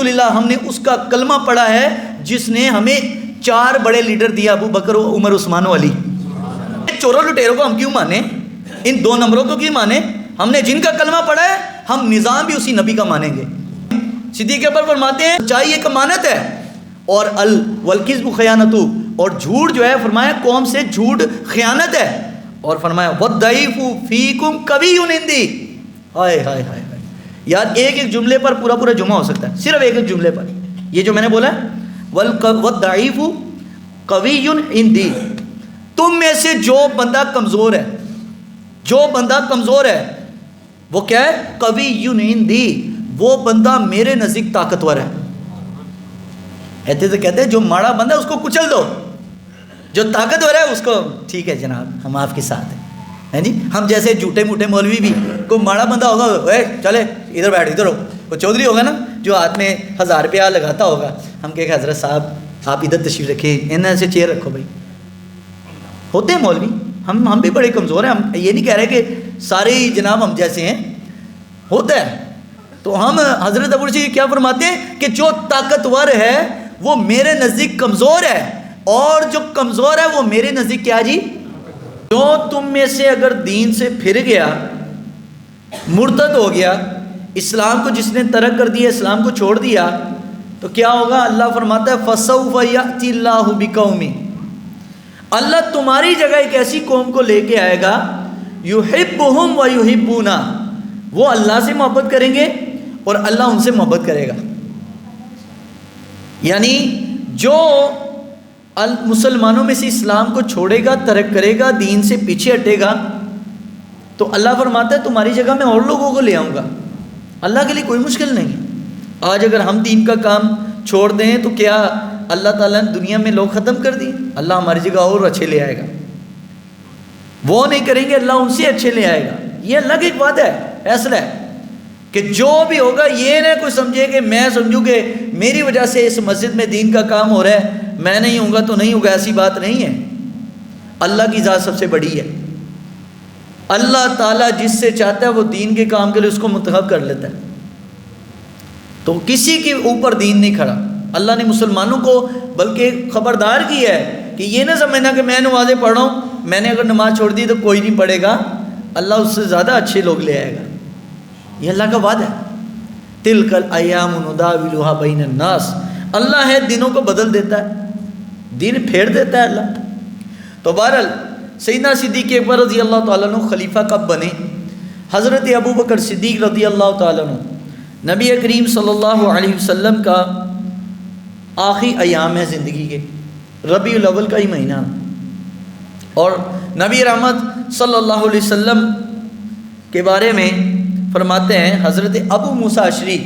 الحمدللہ ہم نے اس کا کلمہ پڑھا ہے جس نے ہمیں 4 بڑے لیڈر دیا، ابو بکر، عمر، عثمان و علی۔ چوروں لٹیروں کو ہم کیوں مانیں؟ ان 2 نمبروں کو کیوں مانیں؟ ہم نے جن کا کلمہ پڑھا ہے ہم نظام بھی اسی نبی کا مانیں گے۔ صدیق اکبر فرماتے ہیں سچائی ایک امانت ہے، اور والکذب خیانت، اور جھوٹ جو ہے فرمایا قوم سے جھوٹ خیانت ہے، اور فرمایا والضعیف فیکم قوی عندی۔ ہائے ہائے ہائے یار، ایک جملے پر پورا جمعہ ہو سکتا ہے، صرف ایک جملے پر یہ جو میں نے بولا ہے، والضعیف قوی عندی۔ تم میں سے جو بندہ کمزور ہے، جو بندہ کمزور ہے وہ کیا ہے؟ قوی عندی، وہ بندہ میرے نزدیک طاقتور ہے۔ ایسے سے کہتے ہیں جو ماڑا بندہ ہے اس کو کچل دو، جو طاقتور ہے اس کو ٹھیک ہے جناب ہم آپ کے ساتھ ہیں جی۔ ہم جیسے جھوٹے موٹے مولوی بھی، کوئی ماڑا بندہ ہوگا، اے چلے ادھر بیٹھ، ادھر ہو، وہ چودھری ہوگا نا جو ہاتھ میں 1000 روپیہ لگاتا ہوگا، ہم کہیں حضرت صاحب آپ ادھر تشریف رکھیں، انہیں سے چیئر رکھو بھائی۔ ہوتے ہیں مولوی، ہم بھی بڑے کمزور ہیں، ہم یہ نہیں کہہ رہے کہ سارے ہی جناب ہم جیسے ہیں، ہوتا ہے۔ تو ہم حضرت ابو جی کیا فرماتے ہیں کہ جو طاقتور ہے وہ میرے نزدیک کمزور ہے، اور جو کمزور ہے وہ میرے نزدیک کیا جی؟ جو تم میں سے اگر دین سے پھر گیا، مرتد ہو گیا، اسلام کو جس نے ترک کر دیا، اسلام کو چھوڑ دیا، تو کیا ہوگا؟ اللہ فرماتا ہے فَسَوْفَ يَأْتِي اللَّهُ بِقَوْمٍ، اللہ تمہاری جگہ ایک ایسی قوم کو لے کے آئے گا، يُحِبُّهُمْ وَيُحِبُّونَ، وہ اللہ سے محبت کریں گے اور اللہ ان سے محبت کرے گا۔ یعنی جو مسلمانوں میں سے اسلام کو چھوڑے گا، ترک کرے گا، دین سے پیچھے ہٹے گا، تو اللہ فرماتا ہے تمہاری جگہ میں اور لوگوں کو لے آؤں گا۔ اللہ کے لیے کوئی مشکل نہیں ہے۔ آج اگر ہم دین کا کام چھوڑ دیں تو کیا اللہ تعالیٰ نے دنیا میں لوگ ختم کر دی؟ اللہ ہماری جگہ اور اچھے لے آئے گا۔ وہ نہیں کریں گے، اللہ ان سے اچھے لے آئے گا۔ یہ اللہ کی ایک وعدہ ہے، فیصلہ ہے کہ جو بھی ہوگا، یہ نہ کوئی سمجھے کہ میں سمجھوں کہ میری وجہ سے اس مسجد میں دین کا کام ہو رہا ہے، میں نہیں ہوں گا تو نہیں ہوگا، ایسی بات نہیں ہے۔ اللہ کی ذات سب سے بڑی ہے۔ اللہ تعالیٰ جس سے چاہتا ہے وہ دین کے کام کے لیے اس کو منتخب کر لیتا ہے، تو کسی کے اوپر دین نہیں کھڑا۔ اللہ نے مسلمانوں کو بلکہ خبردار کیا ہے کہ یہ نہ سمجھنا کہ میں نمازیں پڑھ رہا ہوں، میں نے اگر نماز چھوڑ دی تو کوئی نہیں پڑھے گا، اللہ اس سے زیادہ اچھے لوگ لے آئے گا۔ یہ اللہ کا وعدہ ہے۔ تلک الایام نداولها بین الناس، اللہ ہے دنوں کو بدل دیتا ہے، دن پھیر دیتا ہے اللہ۔ تو بہرحال سیدنا صدیق اکبر رضی اللہ تعالیٰ عنہ خلیفہ کب بنے؟ حضرت ابو بکر صدیق رضی اللہ تعالیٰ عنہ نبی کریم صلی اللہ علیہ وسلم کا آخری ایام ہے زندگی کے، ربیع الاول کا ہی مہینہ، اور نبی رحمت صلی اللہ علیہ وسلم کے بارے میں فرماتے ہیں حضرت ابو موسیٰ اشعری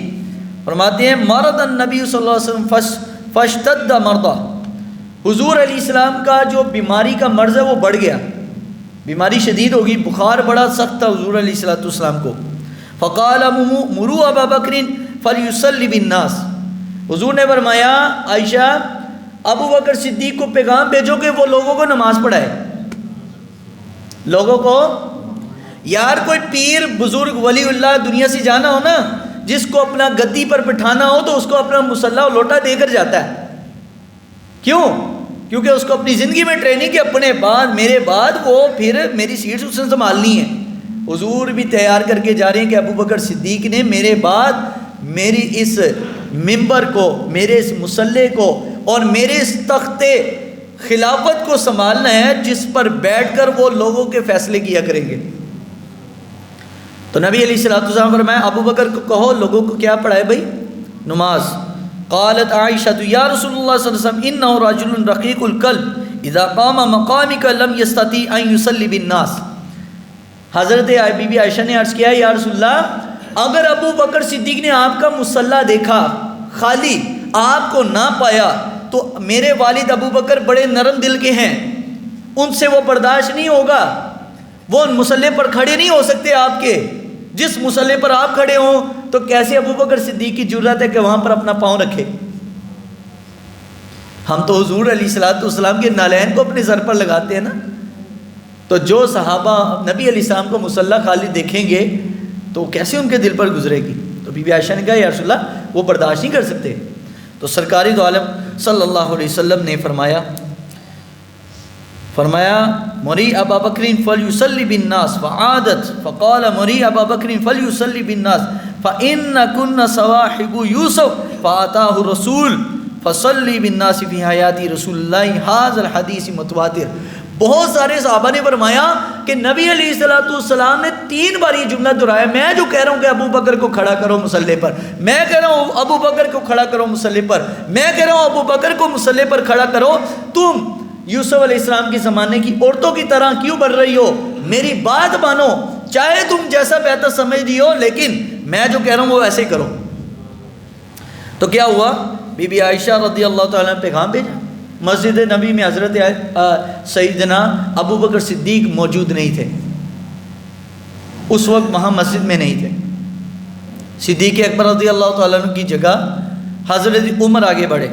فرماتے ہیں مرض النبی صلی اللہ علیہ وسلم فاشتد مرضہ، حضور علیہ السلام کا جو بیماری کا مرض ہے وہ بڑھ گیا، بیماری شدید ہوگی، بخار بڑا سخت تھا حضور علیہ السلام کو۔ فقال مروا ابا بکر فلیصلی بالناس، حضور نے فرمایا عائشہ ابو بکر صدیق کو پیغام بھیجو کہ وہ لوگوں کو نماز پڑھائے، لوگوں کو۔ یار کوئی پیر بزرگ ولی اللہ دنیا سے جانا ہو نا، جس کو اپنا گدی پر بٹھانا ہو تو اس کو اپنا مصلی لوٹا دے کر جاتا ہے، کیوں؟ کیونکہ اس کو اپنی زندگی میں ٹریننگ کہ اپنے بعد میرے بعد وہ پھر میری سیٹ اس نے سنبھالنی ہے۔ حضور بھی تیار کر کے جا رہے ہیں کہ ابو بکر صدیق نے میرے بعد میری اس ممبر کو، میرے اس مصلی کو اور میرے اس تخت خلافت کو سنبھالنا ہے، جس پر بیٹھ کر وہ لوگوں کے فیصلے کیا کریں گے۔ تو نبی علیہ الصلوۃ والسلام فرمایا ابو بکر کو کہو لوگوں کو کیا پڑھائے بھائی؟ نماز۔ قالت عائشہ یا رسول اللہ صلی اللہ علیہ وسلم انہ رجل رقیق القلب اذا قام مقامک لم یستطیع ان یصلی بالناس، حضرت بی بی عائشہ نے عرض کیا یا رسول اللہ اگر ابو بکر صدیق نے آپ کا مصلی دیکھا خالی، آپ کو نہ پایا، تو میرے والد ابو بکر بڑے نرم دل کے ہیں، ان سے وہ برداشت نہیں ہوگا، وہ مصلی پر کھڑے نہیں ہو سکتے آپ کے، جس مصلی پر آپ کھڑے ہوں تو کیسے ابو بکر صدیق کی جرات ہے کہ وہاں پر اپنا پاؤں رکھے؟ ہم تو حضور علیہ الصلوۃ والسلام کے نالین کو اپنے سر پر لگاتے ہیں نا، تو جو صحابہ نبی علیہ السلام کو مصلی خالی دیکھیں گے تو کیسے ان کے دل پر گزرے گی؟ تو بی بی عائشہ نے کہا یا رسول اللہ وہ برداشت نہیں کر سکتے. تو سرکار دو عالم صلی اللہ علیہ وسلم نے فرمایا مری ابا بکرین فلیصلی بالناس فعادت فقال مری ابا بکرین فلیصلی بالناس فإن كن صواحب یوسف فآتاہ الرسول فصلی بالناس فی حیات رسول اللہ ھذا الحدیث متواتر. بہت سارے صحابہ نے فرمایا کہ نبی علیہ السلام نے 3 بار یہ جملہ دہرایا, میں جو کہہ رہا ہوں کہ ابو بکر کو کھڑا کرو مصلی پر, میں کہہ رہا ہوں ابو بکر کو کھڑا کرو مصلی پر, میں کہہ رہا ہوں ابو بکر کو مصلی پر کھڑا کرو, تم یوسف علیہ السلام کے زمانے کی عورتوں کی طرح کیوں بن رہی ہو؟ میری بات مانو, چاہے تم جیسا بہتر سمجھ دی ہو, لیکن میں جو کہہ رہا ہوں وہ ایسے کرو. تو کیا ہوا, بی بی عائشہ رضی اللہ تعالیٰ نے پیغام بھیجا. مسجد نبی میں حضرت سیدنا ابو بکر صدیق موجود نہیں تھے, اس وقت وہاں مسجد میں نہیں تھے. صدیق اکبر رضی اللہ تعالیٰ عنہ کی جگہ حضرت عمر آگے بڑھے.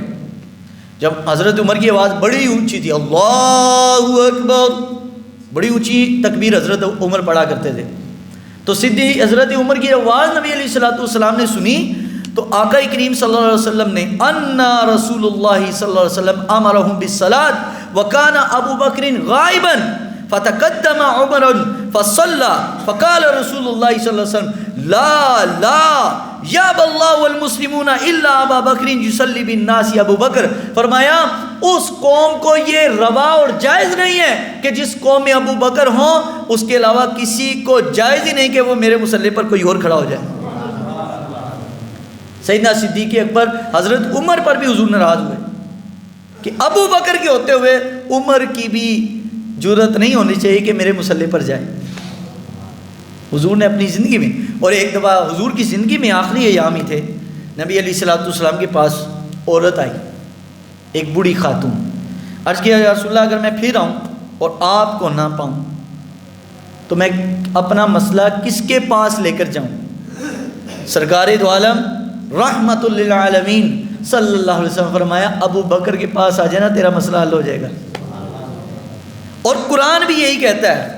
جب حضرت عمر کی آواز بڑی اونچی تھی, اللہ اکبر, بڑی اونچی تکبیر حضرت عمر پڑھا کرتے تھے, تو صدیق حضرت عمر کی آواز نبی علیہ السلام نے سنی تو آقا کریم صلی اللہ علیہ وسلم نے انا رسول اللہ صلی اللہ علیہ وسلم امرهم بالصلاۃ وکان ابو بکر غائبا فتقدم عمر فصلى فقال رسول اللہ صلی اللہ علیہ وسلم لا لا یاب اللہ والمسلمون الا ابا بکر یصلی بالناس. ابو بکر فرمایا اس قوم کو یہ روا اور جائز نہیں ہے کہ جس قوم میں ابو بکر ہوں اس کے علاوہ کسی کو جائز ہی نہیں کہ وہ میرے مصلی پر کوئی اور کھڑا ہو جائے. سیدنا صدیق اکبر حضرت عمر پر بھی حضور ناراض ہوئے کہ ابو بکر کے ہوتے ہوئے عمر کی بھی جرت نہیں ہونی چاہیے کہ میرے مصلی پر جائے. حضور نے اپنی زندگی میں, اور ایک دفعہ حضور کی زندگی میں آخری ایام ہی تھے, نبی علیہ السلام کے پاس عورت آئی, ایک بوڑھی خاتون. عرض کیا یا رسول اللہ اگر میں پھر آؤں اور آپ کو نہ پاؤں تو میں اپنا مسئلہ کس کے پاس لے کر جاؤں؟ سرکار دو عالم رحمت للعالمین صلی اللہ علیہ وسلم فرمایا ابو بکر کے پاس آ جانا, تیرا مسئلہ حل ہو جائے گا. اور قرآن بھی یہی کہتا ہے.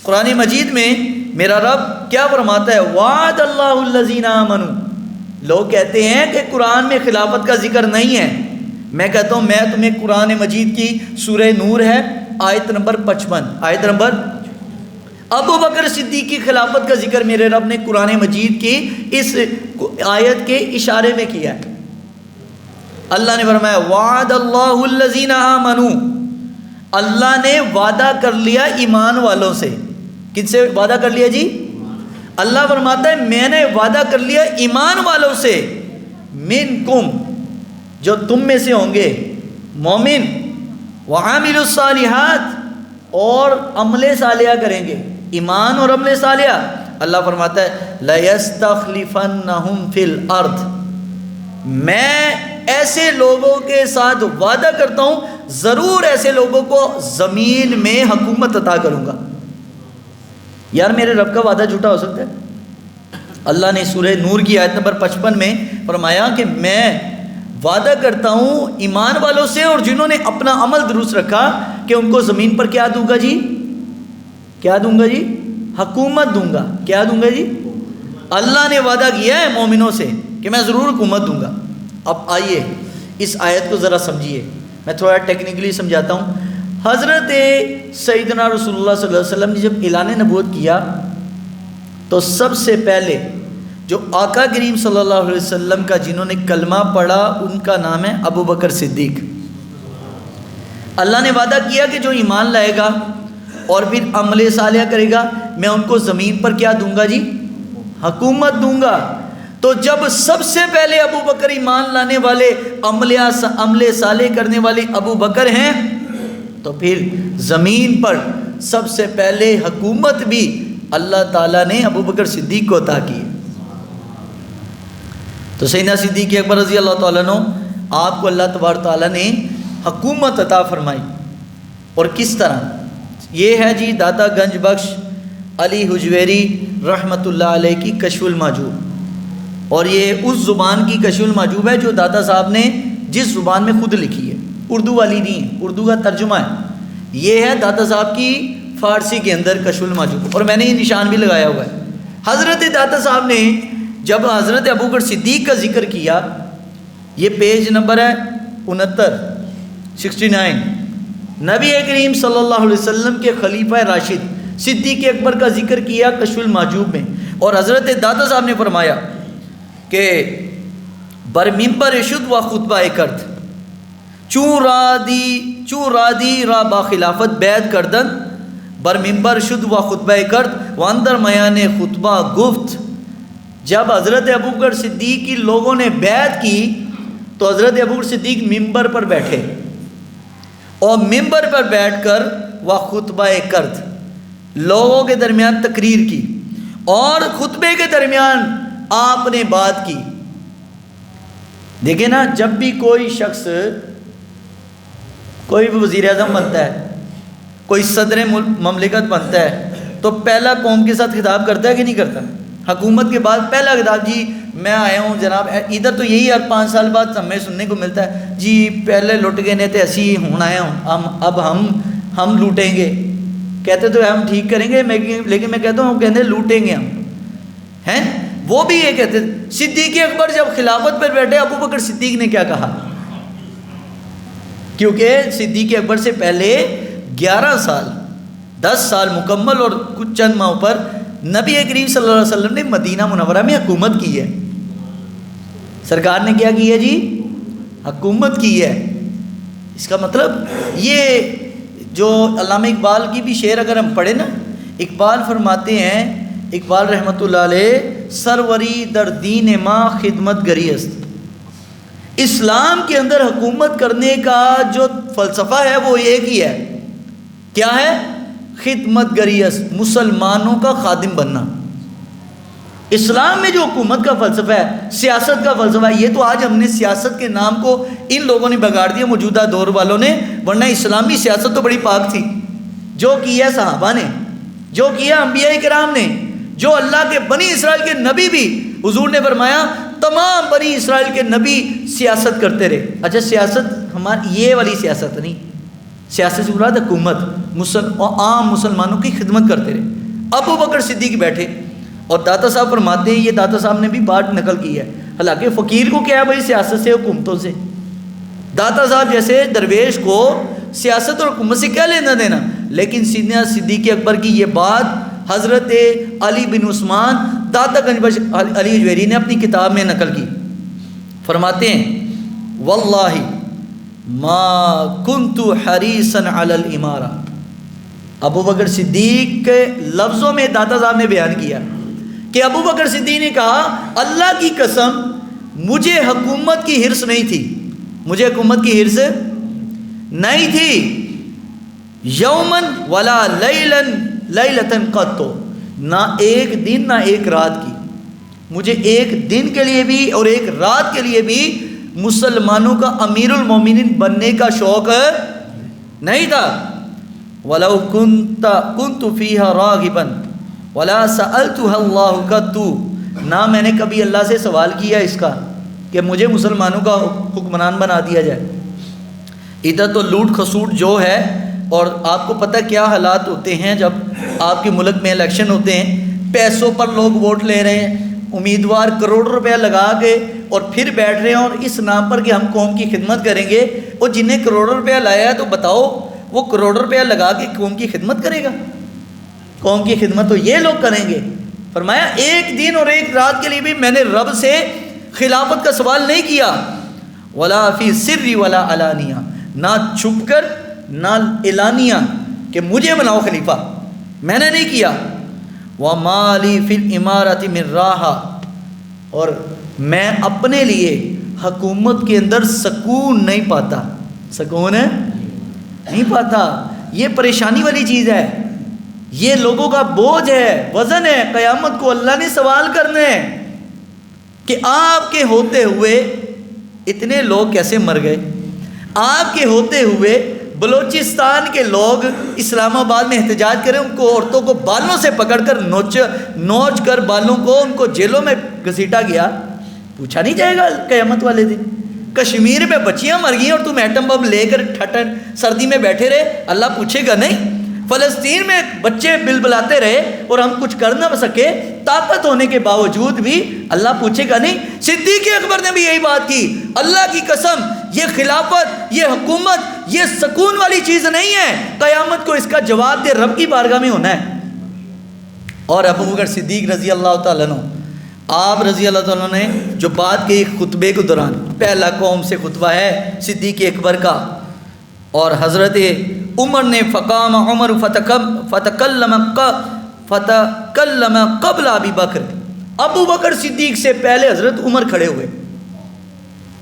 قرآن مجید میں میرا رب کیا فرماتا ہے؟ وعد اللہ الذین آمنوا. لوگ کہتے ہیں کہ قرآن میں خلافت کا ذکر نہیں ہے. میں کہتا ہوں میں تمہیں قرآن مجید کی سورہ نور ہے آیت نمبر 55, آیت نمبر ابو بکر صدیق کی خلافت کا ذکر میرے رب نے قرآن مجید کی اس آیت کے اشارے میں کیا ہے. اللہ نے فرمایا وعد اللہ الذین آمنوا, اللہ نے وعدہ کر لیا ایمان والوں سے. کن سے وعدہ کر لیا جی؟ اللہ فرماتا ہے میں نے وعدہ کر لیا ایمان والوں سے, منکم, جو تم میں سے ہوں گے مومن, وعاملوا الصالحات, اور عمل صالحہ کریں گے. ایمان اور عمل صالحہ. اللہ فرماتا ہے لَيَسْتَخْلِفَنَّهُمْ فِي الْأَرْضِ, میں ایسے لوگوں کے ساتھ وعدہ کرتا ہوں ضرور ایسے لوگوں کو زمین میں حکومت عطا کروں گا. یار میرے رب کا وعدہ جھوٹا ہو سکتا ہے؟ اللہ نے سورہ نور کی آیت نمبر 55 میں فرمایا کہ میں وعدہ کرتا ہوں ایمان والوں سے, اور جنہوں نے اپنا عمل درست رکھا کہ ان کو زمین پر کیا دوں گا جی؟ کیا دوں گا جی؟ حکومت دوں گا. کیا دوں گا جی؟ اللہ نے وعدہ کیا ہے مومنوں سے کہ میں ضرور حکومت دوں گا. اب آئیے اس آیت کو ذرا سمجھیے, میں تھوڑا ٹیکنیکلی سمجھاتا ہوں. حضرت سیدنا رسول اللہ صلی اللہ علیہ وسلم نے جب اعلان نبوت کیا تو سب سے پہلے جو آقا کریم صلی اللہ علیہ وسلم کا جنہوں نے کلمہ پڑھا ان کا نام ہے ابو بکر صدیق. اللہ نے وعدہ کیا کہ جو ایمان لائے گا اور پھر عمل صالحہ کرے گا میں ان کو زمین پر کیا دوں گا جی؟ حکومت دوں گا. تو جب سب سے پہلے ابو بکر ایمان لانے والے, عمل صالح کرنے والے ابو بکر ہیں, تو پھر زمین پر سب سے پہلے حکومت بھی اللہ تعالیٰ نے ابو بکر صدیق کو عطا کی. تو سیدنا صدیق اکبر رضی اللہ تعالیٰ عنہ آپ کو اللہ تبارک تعالیٰ نے حکومت عطا فرمائی. اور کس طرح؟ یہ ہے جی داتا گنج بخش علی حجویری رحمۃ اللہ علیہ کی کشف المحجوب, اور یہ اس زبان کی کشف المحجوب ہے جو داتا صاحب نے جس زبان میں خود لکھی ہے, اردو والی نہیں ہے, اردو کا ترجمہ ہے. یہ ہے داتا صاحب کی فارسی کے اندر کشف المحجوب, اور میں نے یہ نشان بھی لگایا ہوا ہے. حضرت داتا صاحب نے جب حضرت ابوبکر صدیق کا ذکر کیا، یہ پیج نمبر ہے 69، نبی کریم صلی اللہ علیہ وسلم کے خلیفہ راشد صدیق اکبر کا ذکر کیا کشف المحجوب میں، اور حضرت داتا صاحب نے فرمایا کہ بر منبر شد و خطبہ کرد چون رادی را با خلافت بیعت کردن، بر منبر شد و خطبہ کرد و اندر میان خطبہ گفت. جب حضرت ابوبکر صدیق کی لوگوں نے بیعت کی تو حضرت ابوبکر صدیق منبر پر بیٹھے اور منبر پر بیٹھ کر وہ خطبہ کرد، لوگوں کے درمیان تقریر کی اور خطبے کے درمیان آپ نے بات کی. دیکھیں نا، جب بھی کوئی شخص کوئی بھی وزیر اعظم بنتا ہے، کوئی صدر مملکت بنتا ہے، تو پہلا قوم کے ساتھ خطاب کرتا ہے کہ نہیں کرتا؟ حکومت کے بعد پہلا خطاب، جی میں آیا ہوں جناب، ادھر تو یہی ہر 5 سال بعد ہمیں سننے کو ملتا ہے، جی پہلے لٹ گئے نے تے اسی ہوں آئے ہوں، اب ہم لوٹیں گے. کہتے تو ہم ٹھیک کریں گے، لیکن میں کہتا ہوں کہتے لوٹیں گے ہم ہیں. وہ بھی یہ کہتے. صدیق اکبر جب خلافت پر بیٹھے، ابوبکر صدیق نے کیا کہا؟ کیونکہ صدیق اکبر سے پہلے 11 سال 10 سال مکمل اور کچھ چند ماہ پر نبی کریم صلی اللہ علیہ وسلم نے مدینہ منورہ میں حکومت کی ہے. سرکار نے کیا کی ہے جی؟ حکومت کی ہے. اس کا مطلب یہ جو علامہ اقبال کی بھی شعر اگر ہم پڑھیں نا، اقبال فرماتے ہیں، اقبال رحمۃ اللہ علیہ، سروری در دین ما خدمت گری است. اسلام کے اندر حکومت کرنے کا جو فلسفہ ہے وہ ایک ہی ہے. کیا ہے؟ خدمت گری است، مسلمانوں کا خادم بننا. اسلام میں جو حکومت کا فلسفہ ہے، سیاست کا فلسفہ ہے، یہ تو آج ہم نے سیاست کے نام کو ان لوگوں نے بگاڑ دیا، موجودہ دور والوں نے. ورنہ اسلامی سیاست تو بڑی پاک تھی. جو کیا صحابہ نے، جو کیا انبیاء کرام نے، جو اللہ کے بنی اسرائیل کے نبی بھی، حضور نے فرمایا تمام بنی اسرائیل کے نبی سیاست کرتے رہے. اچھا سیاست ہماری یہ والی سیاست نہیں، سیاست سے مراد حکومت، عام مسلمانوں کی خدمت کرتے رہے. ابوبکر صدیق بیٹھے اور داتا صاحب فرماتے ہیں، یہ داتا صاحب نے بھی بات نقل کی ہے، حالانکہ فقیر کو کیا ہے بھائی سیاست سے، حکومتوں سے. داتا صاحب جیسے درویش کو سیاست اور حکومت سے کیا لینا دینا. لیکن سیدنا صدیق اکبر کی یہ بات حضرت علی بن عثمان داتا گنج بخش علی اجویری نے اپنی کتاب میں نقل کی. فرماتے ہیں واللہ ما کنت حریصا علی الامارہ. ابوبکر صدیق کے لفظوں میں داتا صاحب نے بیان کیا کہ ابوبکر صدیق نے کہا اللہ کی قسم مجھے حکومت کی حرص نہیں تھی، مجھے حکومت کی حرص نہیں تھی. یومن ولا لیلتن قط، نہ ایک دن نہ ایک رات کی. مجھے ایک دن کے لیے بھی اور ایک رات کے لیے بھی مسلمانوں کا امیر المومنین بننے کا شوق نہیں تھا. وَلَوْ كُنْتُ فِيهَا رَاغِبًا وَلَا سَأَلْتُهَا اللَّهُ قَطُّ. نہ میں نے کبھی اللہ سے سوال کیا اس کا کہ مجھے مسلمانوں کا حکمران بنا دیا جائے. ادھر تو لوٹ خسوٹ جو ہے، اور آپ کو پتہ کیا حالات ہوتے ہیں جب آپ کے ملک میں الیکشن ہوتے ہیں، پیسوں پر لوگ ووٹ لے رہے ہیں، امیدوار کروڑ روپیہ لگا کے اور پھر بیٹھ رہے ہیں اور اس نام پر کہ ہم قوم کی خدمت کریں گے. وہ جنہیں کروڑوں روپیہ لایا ہے تو بتاؤ وہ کروڑ روپیہ لگا کے قوم کی خدمت کرے گا؟ قوم کی خدمت تو یہ لوگ کریں گے. فرمایا ایک دن اور ایک رات کے لیے بھی میں نے رب سے خلافت کا سوال نہیں کیا. ولا فی سر ولا علانیہ، نہ چھپ کر نہ اعلانیہ کہ مجھے بناؤ خلیفہ، میں نے نہیں کیا. وَمَا لِي فِي الْإِمَارَةِ مِنْ رَاحَةٍ، اور میں اپنے لیے حکومت کے اندر سکون نہیں پاتا. سکون ہے نہیں پاتا. یہ پریشانی والی چیز ہے، یہ لوگوں کا بوجھ ہے، وزن ہے. قیامت کو اللہ نے سوال کرنے ہیں کہ آپ کے ہوتے ہوئے اتنے لوگ کیسے مر گئے. آپ کے ہوتے ہوئے بلوچستان کے لوگ اسلام آباد میں احتجاج کریں، ان کو عورتوں کو بالوں سے پکڑ کر نوچ کر بالوں کو ان کو جیلوں میں گھسیٹا گیا. پوچھا نہیں جائے گا قیامت والے دن؟ کشمیر میں بچیاں مر گئی اور تم ایٹم بم لے کر ٹھٹن سردی میں بیٹھے رہے، اللہ پوچھے گا نہیں؟ فلسطین میں بچے بلبلاتے رہے اور ہم کچھ کر نہ سکے، طاقت ہونے کے باوجود بھی اللہ پوچھے گا نہیں. صدیق اکبر نے بھی یہی بات کی, اللہ کی قسم یہ خلافت, یہ حکومت, یہ سکون والی چیز نہیں ہے, قیامت کو اس کا جواب دے رب کی بارگاہ میں ہونا ہے. اور ابو بکر صدیق رضی اللہ تعالیٰ عنہ, آپ رضی اللہ تعالیٰ نے جو بات کی خطبے کے دوران, پہلا قوم سے خطبہ ہے صدیق اکبر کا, اور حضرت عمر نے فقام عمر فتکلم قبل ابی بکر, ابو بکر صدیق سے پہلے حضرت عمر کھڑے ہوئے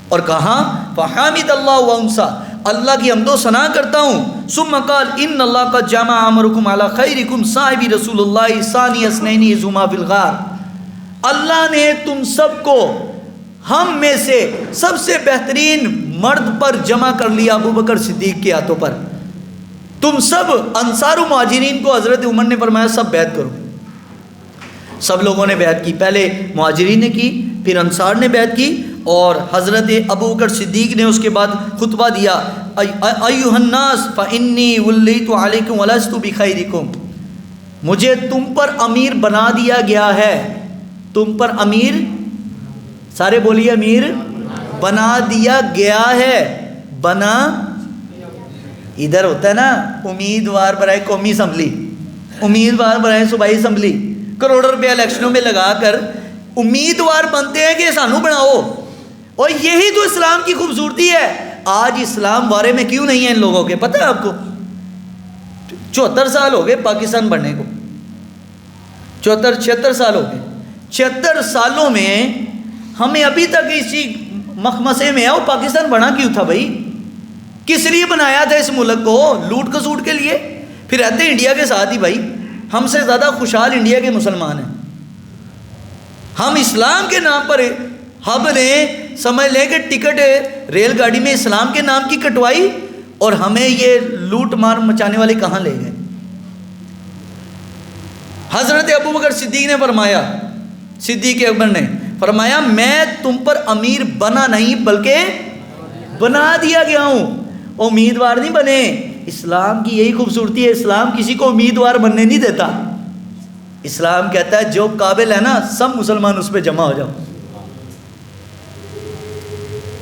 اور کہا فحامد اللہ وانسا, اللہ کی حمد و ثنا کرتا ہوں. ثم قال ان اللہ قد جمع امرکم علی خیرکم صاحب رسول اللہ ثانی اثنین اذ ہما فی الغار, اللہ نے تم سب کو ہم میں سے سب سے بہترین مرد پر جمع کر لیا ابو بکر صدیق کے ہاتھوں پر. تم سب انصار و مہاجرین کو حضرت عمر نے فرمایا سب بیعت کرو. سب لوگوں نے بیعت کی, پہلے مہاجرین نے کی, پھر انصار نے بیعت کی, اور حضرت ابو بکر صدیق نے اس کے بعد خطبہ دیا ایھا الناس فانی ولیت علیکم ولست بخیرکم, مجھے تم پر امیر بنا دیا گیا ہے, تم پر امیر, سارے بولیے امیر, بنا دیا گیا ہے. بنا ادھر ہوتا ہے نا امیدوار برائے قومی اسمبلی, امیدوار برائے صوبائی اسمبلی, کروڑوں روپیہ الیکشنوں میں لگا کر امیدوار بنتے ہیں کہ سانو بناؤ, اور یہی تو اسلام کی خوبصورتی ہے. آج اسلام بارے میں کیوں نہیں ہے ان لوگوں کے, پتہ ہے آپ کو, 74 سال ہو گئے پاکستان بننے کو, 76 سال ہو گئے. 76 سالوں میں ہمیں ابھی تک اسی مخمسے میں ہے. وہ پاکستان بنا کیوں تھا بھائی, کس لیے بنایا تھا اس ملک کو, لوٹ کسوٹ کے لیے. پھر رہتے ہیں انڈیا کے ساتھ ہی بھائی, ہم سے زیادہ خوشحال انڈیا کے مسلمان ہیں. ہم اسلام کے نام پر ہم نے سمجھ لیں کہ ٹکٹ ریل گاڑی میں اسلام کے نام کی کٹوائی, اور ہمیں یہ لوٹ مار مچانے والے کہاں لے گئے. حضرت ابو بکر صدیق نے فرمایا, صدیق اکبر نے فرمایا میں تم پر امیر بنا نہیں بلکہ بنا دیا گیا ہوں, امیدوار نہیں بنے. اسلام کی یہی خوبصورتی ہے, اسلام کسی کو امیدوار بننے نہیں دیتا. اسلام کہتا ہے جو قابل ہے نا سب مسلمان اس پہ جمع ہو جاؤ.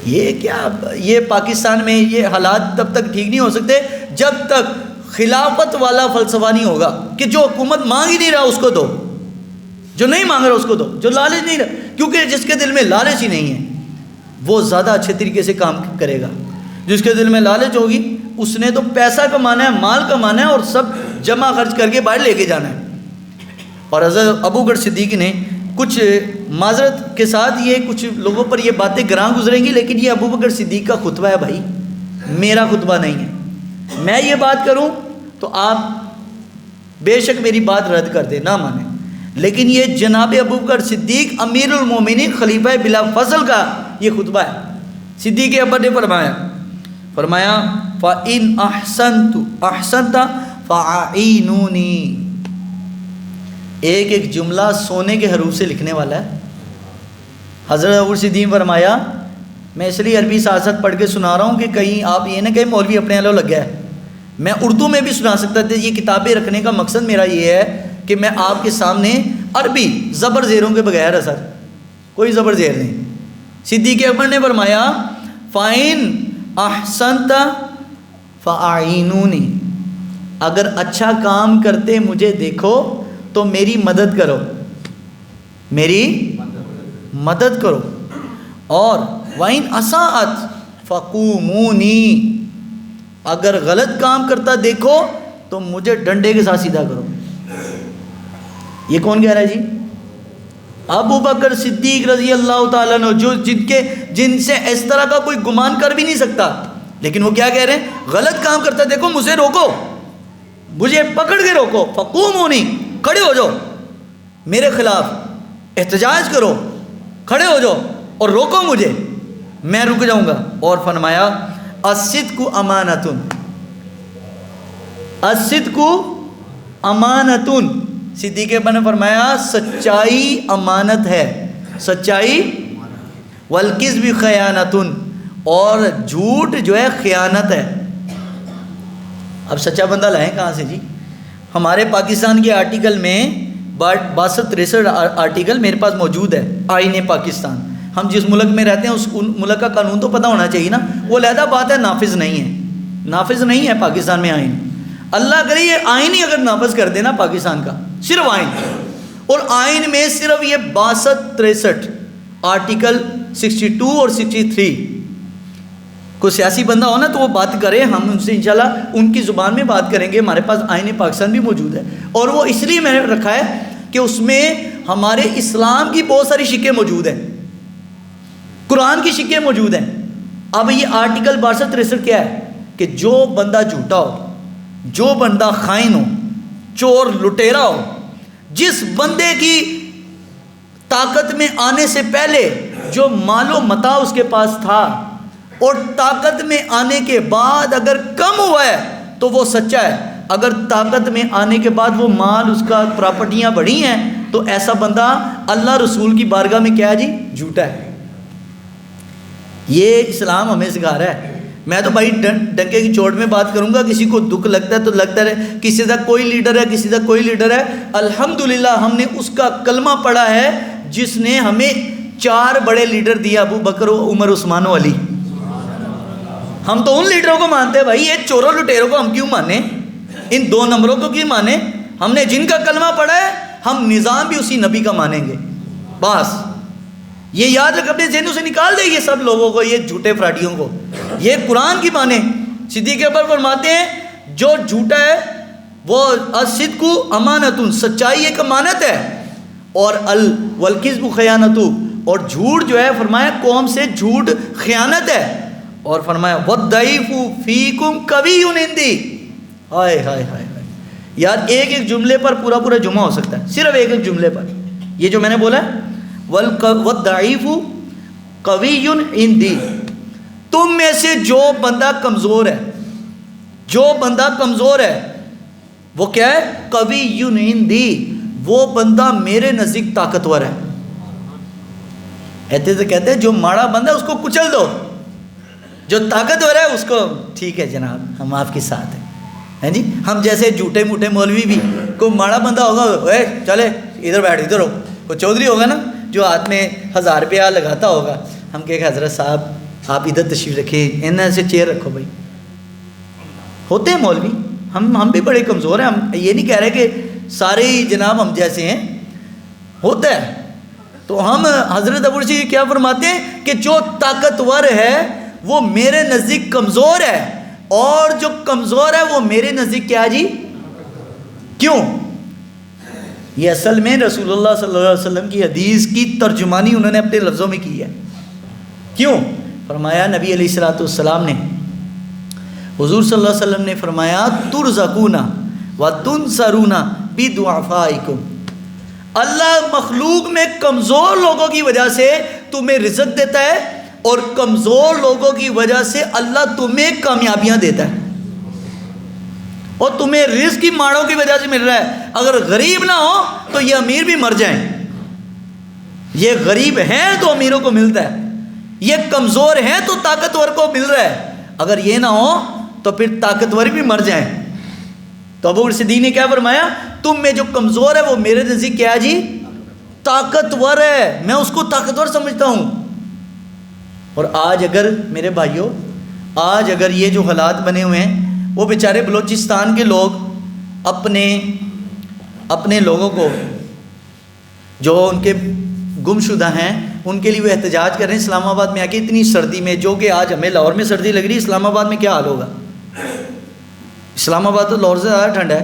یہ کیا, یہ پاکستان میں یہ حالات تب تک ٹھیک نہیں ہو سکتے جب تک خلافت والا فلسفہ نہیں ہوگا کہ جو حکومت مانگ ہی نہیں رہا اس کو دو, جو نہیں مانگ رہا اس کو دو, جو لالچ نہیں رہا, کیونکہ جس کے دل میں لالچ ہی نہیں ہے وہ زیادہ اچھے طریقے سے کام کرے گا. جس کے دل میں لالچ ہوگی اس نے تو پیسہ کمانا ہے, مال کمانا ہے, اور سب جمع خرچ کر کے باہر لے کے جانا ہے. اور حضرت ابو بکر صدیق نے کچھ معذرت کے ساتھ یہ کچھ لوگوں پر یہ باتیں گراں گزریں گی, لیکن یہ ابو بکر صدیق کا خطبہ ہے بھائی, میرا خطبہ نہیں ہے. میں یہ بات کروں تو آپ بے شک میری بات رد کر دیں, نہ مانیں, لیکن یہ جناب ابو بکر صدیق امیر المومنین خلیفہ بلا فضل کا یہ خطبہ ہے. صدیق اکبر نے فرمایا فَإِنْ أَحْسَنْتَ فَأَعِينُونِي, ایک ایک جملہ سونے کے حروف سے لکھنے والا ہے. حضرت ابو بکر صدیق فرمایا, میں اس لیے عربی ساتھ ساتھ پڑھ کے سنا رہا ہوں کہ کہیں آپ یہ نہ کہیں مولوی اپنے والوں لگ گیا ہے. میں اردو میں بھی سنا سکتا تھا. یہ کتابیں رکھنے کا مقصد میرا یہ ہے کہ میں آپ کے سامنے عربی زبر زیروں کے بغیر ہے, سر کوئی زبر زیر نہیں. صدیق اکبر نے فرمایا فَإِنْ أَحْسَنْتَ فَأَعِينُونِي, اگر اچھا کام کرتے مجھے دیکھو تو میری مدد کرو, میری مدد کرو. اور وَإِنْ أَسَاءَتْ فَقُومُونِي, اگر غلط کام کرتا دیکھو تو مجھے ڈنڈے کے ساتھ سیدھا کرو. یہ کون کہہ رہا ہے جی؟ ابو بکر صدیق رضی اللہ تعالیٰ عنہ, جو جن سے اس طرح کا کوئی گمان کر بھی نہیں سکتا, لیکن وہ کیا کہہ رہے ہیں, غلط کام کرتا دیکھو مجھے روکو, مجھے پکڑ کے روکو. فقومونی, کھڑے ہو جاؤ, میرے خلاف احتجاج کرو, کھڑے ہو جاؤ اور روکو مجھے, میں رک جاؤں گا. اور فرمایا الصدق امانتن, الصدق امانتن, صدیق اکبر نے فرمایا سچائی امانت ہے, سچائی, والکذب خیانتن, اور جھوٹ جو ہے خیانت ہے. اب سچا بندہ لائیں کہاں سے جی؟ ہمارے پاکستان کے آرٹیکل میں 62-63 آرٹیکل میرے پاس موجود ہے آئین پاکستان. ہم جس ملک میں رہتے ہیں اس ملک کا قانون تو پتہ ہونا چاہیے نا. وہ علیحدہ بات ہے، نافذ نہیں ہے، نافذ نہیں ہے پاکستان میں آئین. اللہ کرے یہ آئین ہی اگر نافذ کر دینا پاکستان کا، صرف آئین، اور آئین میں صرف یہ 62-63 آرٹیکل 62 اور 63. کوئی سیاسی بندہ ہو نا تو وہ بات کرے، ہم ان سے انشاءاللہ ان کی زبان میں بات کریں گے. ہمارے پاس آئین پاکستان بھی موجود ہے، اور وہ اس لیے میں نے رکھا ہے کہ اس میں ہمارے اسلام کی بہت ساری شکیں موجود ہیں، قرآن کی شکیں موجود ہیں. اب یہ آرٹیکل 62-63 کیا ہے کہ جو بندہ جھوٹا ہو، جو بندہ خائن ہو، چور لٹیرا ہو، جس بندے کی طاقت میں آنے سے پہلے جو مال و متاع اس کے پاس تھا اور طاقت میں آنے کے بعد اگر کم ہوا ہے تو وہ سچا ہے. اگر طاقت میں آنے کے بعد وہ مال اس کا پراپرٹیاں بڑھی ہیں تو ایسا بندہ اللہ رسول کی بارگاہ میں کیا ہے جی؟ جھوٹا ہے. یہ اسلام ہمیں سکھا رہا ہے. میں تو بھائی ڈنکے کی چوٹ میں بات کروں گا. کسی کو دکھ لگتا ہے تو لگتا رہے، کسی کا کوئی لیڈر ہے، کسی کا کوئی لیڈر ہے. الحمدللہ ہم نے اس کا کلمہ پڑھا ہے جس نے ہمیں 4 بڑے لیڈر دیے، ابو بکر، عمر، عثمان و علی. ہم تو ان لیڈروں کو مانتے ہیں بھائی. یہ چوروں لٹیروں کو ہم کیوں مانیں؟ ان 2 نمبروں کو کیوں مانیں؟ ہم نے جن کا کلمہ پڑھا ہے ہم نظام بھی اسی نبی کا مانیں گے. بس یہ یاد رکھ، اپنے ذہنوں سے نکال دے یہ سب لوگوں کو، یہ جھوٹے فراڈیوں کو. یہ قرآن کی مانیں. صدیق اکبر فرماتے ہیں جو جھوٹا ہے وہ الصدق امانت، سچائی ایک امانت ہے، اور والکذب خیانت، اور جھوٹ جو ہے فرمایا قوم سے جھوٹ خیانت ہے. اور فرمایا والضعیف فیکم قوی عندی. ہائے ہائے ہائے ہائے یار، ایک جملے پر پورا جمعہ ہو سکتا ہے، صرف ایک جملے پر. یہ جو میں نے بولا ہے والضعیف قوی عندی، تم میں سے جو بندہ کمزور ہے، جو بندہ کمزور ہے وہ کیا ہے؟ قوی عندی، وہ بندہ میرے نزدیک طاقتور ہے. ایسے سے کہتے ہیں جو ماڑا بندہ ہے اس کو کچل دو، جو طاقتور ہے اس کو ٹھیک ہے جناب ہم آپ کے ساتھ ہیں جی. ہم جیسے جھوٹے موٹے مولوی بھی، کوئی ماڑا بندہ ہوگا، اے چلے ادھر بیٹھ، ادھر ہو. کوئی چودھری ہوگا نا جو ہاتھ میں 1000 روپیہ لگاتا ہوگا، ہم کہیں حضرت صاحب آپ ادھر تشریف رکھیں، ان سے چیئر رکھو. بھائی ہوتے ہیں مولوی، ہم بھی بڑے کمزور ہیں. ہم یہ نہیں کہہ رہے کہ سارے ہی جناب ہم جیسے ہیں، ہوتا ہے. تو ہم حضرت ابو رشید کیا فرماتے ہیں کہ جو طاقتور ہے وہ میرے نزدیک کمزور ہے، اور جو کمزور ہے وہ میرے نزدیک کیا جی؟ کیوں؟ یہ اصل میں رسول اللہ صلی اللہ علیہ وسلم کی حدیث کی ترجمانی انہوں نے اپنے لفظوں میں کی ہے. کیوں؟ فرمایا نبی علیہ الصلوۃ والسلام نے، حضور صلی اللہ علیہ وسلم نے فرمایا ترزقون وتنصرون بدعفائکم. اللہ مخلوق میں کمزور لوگوں کی وجہ سے تمہیں رزق دیتا ہے، اور کمزور لوگوں کی وجہ سے اللہ تمہیں کامیابیاں دیتا ہے، اور تمہیں رزق کی ماڑوں کی وجہ سے مل رہا ہے. اگر غریب نہ ہو تو یہ امیر بھی مر جائیں. یہ غریب ہیں تو امیروں کو ملتا ہے، یہ کمزور ہیں تو طاقتور کو مل رہا ہے. اگر یہ نہ ہو تو پھر طاقتور بھی مر جائیں. تو ابو رشید نے کیا فرمایا؟ تم میں جو کمزور ہے وہ میرے نزدیک کیا جی؟ طاقتور ہے، میں اس کو طاقتور سمجھتا ہوں. اور آج اگر میرے بھائیوں، آج اگر یہ جو حالات بنے ہوئے ہیں، وہ بیچارے بلوچستان کے لوگ اپنے لوگوں کو جو ان کے گم شدہ ہیں ان کے لیے وہ احتجاج کر رہے ہیں اسلام آباد میں آ کے اتنی سردی میں. جو کہ آج ہمیں لاہور میں سردی لگ رہی ہے، اسلام آباد میں کیا حال ہوگا؟ اسلام آباد تو لاہور سے زیادہ ٹھنڈ ہے.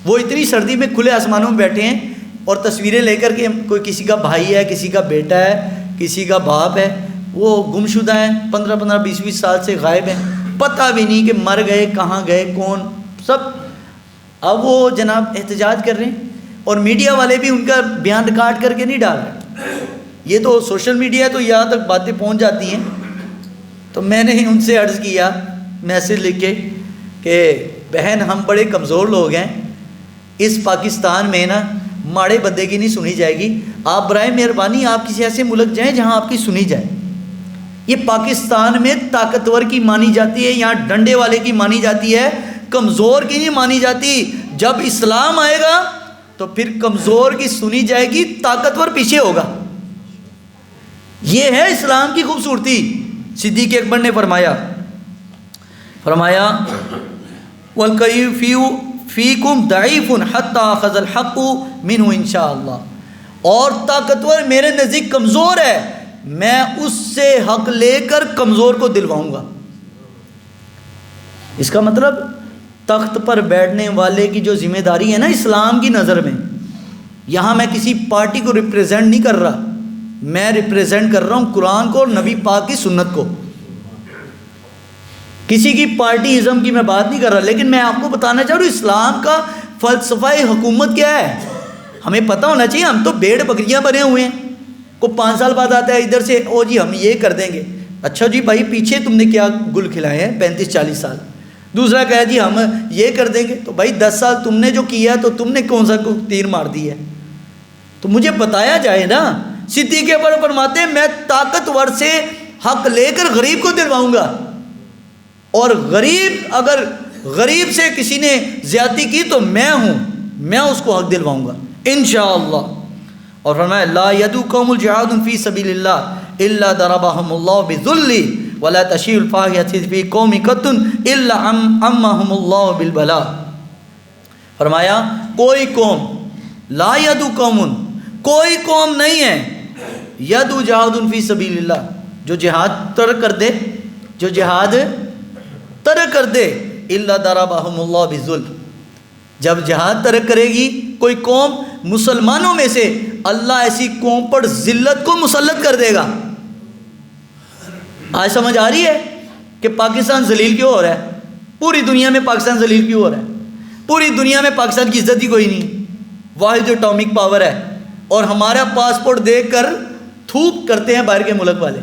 وہ اتنی سردی میں کھلے آسمانوں میں بیٹھے ہیں اور تصویریں لے کر کے، کوئی کسی کا بھائی ہے، کسی کا بیٹا ہے، کسی کا باپ ہے، وہ گم شدہ ہیں، 15 20 سال سے غائب ہیں، پتہ بھی نہیں کہ مر گئے، کہاں گئے، کون سب. اب وہ جناب احتجاج کر رہے ہیں، اور میڈیا والے بھی ان کا بیان ریکارڈ کر کے نہیں ڈال رہے. یہ تو سوشل میڈیا تو یہاں تک باتیں پہنچ جاتی ہیں. تو میں نے ان سے عرض کیا میسج لکھ کے کہ بہن ہم بڑے کمزور لوگ ہیں، اس پاکستان میں نا ماڑے بندے کی نہیں سنی جائے گی. آپ برائے مہربانی آپ کسی ایسے ملک جائیں جہاں آپ کی سنی جائے. یہ پاکستان میں طاقتور کی مانی جاتی ہے، یہاں ڈنڈے والے کی مانی جاتی ہے، کمزور کی نہیں مانی جاتی. جب اسلام آئے گا تو پھر کمزور کی سنی جائے گی، طاقتور پیچھے ہوگا۔ یہ ہے اسلام کی خوبصورتی۔ صدیق اکبر نے فرمایا وَالْقَوِيُّ فِيكُمْ ضَعِيفٌ حَتَّى أَخَذَ الْحَقُّ مِنْهُ إِنْ شَاءَ اللَّهُ، اور طاقتور میرے نزدیک کمزور ہے، میں اس سے حق لے کر کمزور کو دلواؤں گا۔ اس کا مطلب تخت پر بیٹھنے والے کی جو ذمہ داری ہے نا اسلام کی نظر میں، یہاں میں کسی پارٹی کو ریپریزنٹ نہیں کر رہا، میں ریپریزنٹ کر رہا ہوں قرآن کو اور نبی پاک کی سنت کو۔ کسی کی پارٹی ازم کی میں بات نہیں کر رہا، لیکن میں آپ کو بتانا چاہ رہا ہوں اسلام کا فلسفہ حکومت کیا ہے۔ ہمیں پتہ ہونا چاہیے، ہم تو بھیڑ بکریاں بنے ہوئے ہیں۔ کو 5 سال بعد آتا ہے ادھر سے، او جی ہم یہ کر دیں گے، اچھا جی بھائی پیچھے تم نے کیا گل کھلائے ہیں 35-40 سال۔ دوسرا کہا جی ہم یہ کر دیں گے، تو بھائی 10 سال تم نے جو کیا ہے تو تم نے کون سا تیر مار دی ہے، تو مجھے بتایا جائے نا۔ صدیق اکبر فرماتے ہیں میں طاقتور سے حق لے کر غریب کو دلواؤں گا، اور غریب اگر غریب سے کسی نے زیادتی کی تو میں ہوں، میں اس کو حق دلواؤں گا انشاءاللہ۔ اور فرمایا لا یدعوکم الجہاد فی سبیل اللہ الا ضربہم اللہ بذل ولا تشیع الفاحشۃ فی قوم قط الا عمہم اللہ بالبلاء۔ فرمایا کوئی قوم، لا یدعو قوم، کوئی قوم نہیں ہے، یدعو جہاد فی سبیل اللہ، جو جہاد ترک کر دے، جو جہاد ترک کر دے، الا ضربہم اللہ بذل، جب جہاد ترک کرے گی کوئی قوم مسلمانوں میں سے، اللہ ایسی قوم پر ذلت کو مسلط کر دے گا۔ آج سمجھ آ رہی ہے کہ پاکستان ذلیل کیوں ہو رہا ہے؟ پوری دنیا میں پاکستان ذلیل کیوں ہو رہا ہے؟ پوری دنیا میں پاکستان کی عزت ہی کوئی نہیں، واحد جو اٹامک پاور ہے، اور ہمارا پاسپورٹ دیکھ کر تھوک کرتے ہیں باہر کے ملک والے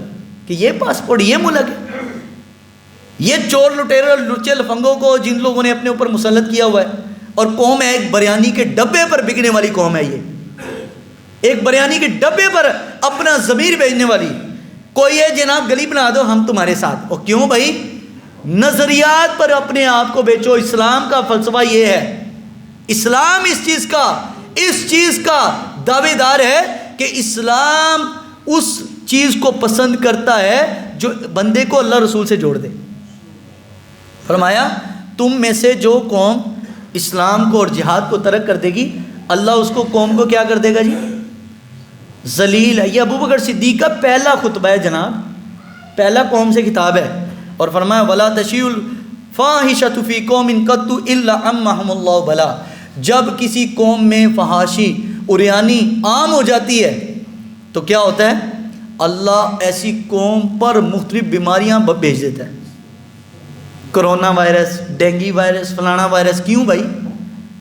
کہ یہ پاسپورٹ یہ ملک ہے۔ یہ چور لٹیرے لچے لفنگوں کو جن لوگوں نے اپنے اوپر مسلط کیا ہوا ہے، اور قوم ہے ایک بریانی کے ڈبے پر بکنے والی قوم ہے، یہ ایک بریانی کے ڈبے پر اپنا ضمیر بیچنے والی۔ کوئی ہے جناب گلی بنا دو ہم تمہارے ساتھ، اور کیوں بھائی؟ نظریات پر اپنے آپ کو بیچو۔ اسلام کا فلسفہ یہ ہے، اسلام اس چیز کا دعوے دار ہے کہ اسلام اس چیز کو پسند کرتا ہے جو بندے کو اللہ رسول سے جوڑ دے۔ فرمایا تم میں سے جو قوم اسلام کو اور جہاد کو ترک کر دے گی، اللہ اس کو قوم کو کیا کر دے گا جی؟ ذلیل ہے۔ یہ ابو بکر صدیق کا پہلا خطبہ ہے جناب، پہلا قوم سے خطاب ہے، اور فرمایا ولا تشیع الفاحشۃ فی قوم قط الا عمہم اللہ بلا، جب کسی قوم میں فحاشی عریانی عام ہو جاتی ہے تو کیا ہوتا ہے؟ اللہ ایسی قوم پر مختلف بیماریاں بھیج دیتا ہے، کرونا وائرس، ڈینگی وائرس، فلانا وائرس۔ کیوں بھائی